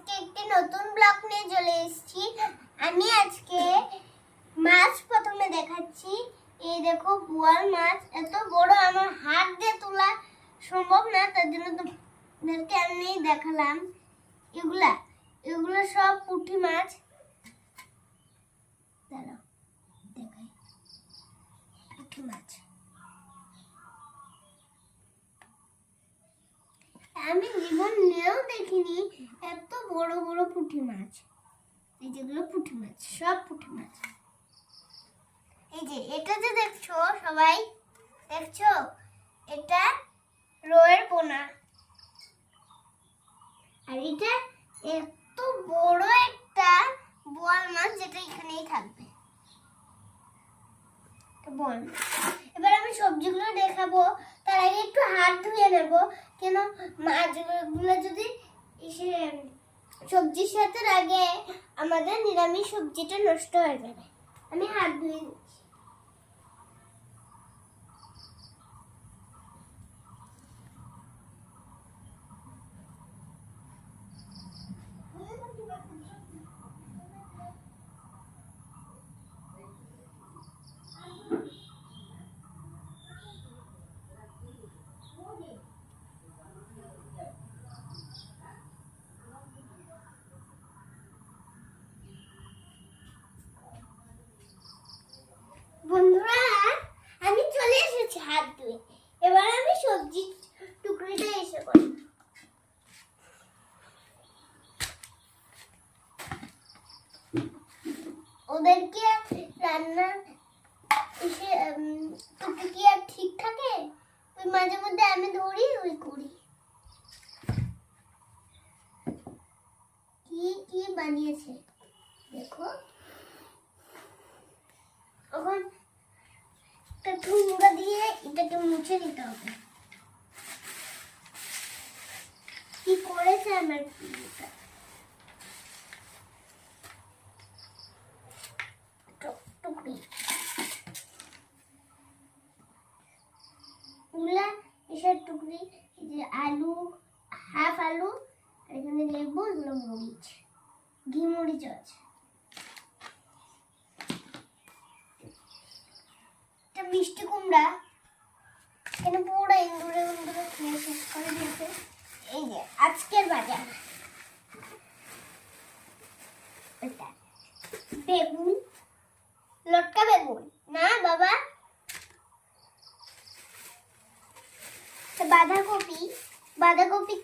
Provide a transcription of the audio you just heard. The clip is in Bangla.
আজকে একটি নতুন ব্লগ নিয়ে চলে এসেছি। আমি আজকে মাছ প্রথমে দেখাচ্ছি। এই দেখো বোয়াল মাছ, এত বড় আমার হাত দিয়ে তোলা সম্ভব না, তার জন্য তোমাদেরকে আমি দেখালাম। এগুলা সব পুঁটি মাছ। দাঁড়াও দেখাই, পুঁটি মাছ। আমি জীবন নিয়েও দেখিনি এত বড় বড় পুঁটি মাছ। এই যেগুলো পুঁটি মাছ, সব পুঁটি মাছ। এই যে এটা যে দেখছো, সবাই দেখছো, এটা রোয়ের পোনা। আর এটা এত বড় একটা বোয়াল মাছ, যেটা এখানেই থাকবে। এবার আমি সবজিগুলো দেখাবো, তার আগে একটু হাত ধুয়ে নেব, কেন মাছগুলো যদি সবজির সাথে আগে আমাদের নিরামিষ সবজিটা নষ্ট হয়ে যাবে। আমি হাত ধুয়ে দিচ্ছি। বন্ধুরা, আমি চলে এসেছি হাত ধুয়ে। এবার আমি সবজি টুকরিটা এসে করি। ওদেরকে রান্না এসে কি আর ঠিক থাকে? ওই মাঝে মধ্যে আমি ধরি, ওই করি। কি কি বানিয়েছে দেখো। এখন একটা ঠুঙ্গা দিয়ে এটাকে মুছে দিতে হবে। কি করেছে আমার পিউটা। টুকরি উলা এসব টুকরি, যে আলু, হাফ আলু, আর এখানে লেবু, এগুলো মরিচ, ঘি মরিচ আছে। মিষ্টি কুমড়া এখানে পুরো ইন্দুরে ইন্দুরে খেয়ে শেষ করে দিয়েছে। এই যে আজকের বাজার, বেগুন, লটকা বেগুন না বাবা, বাঁধাকপি, বাঁধাকপি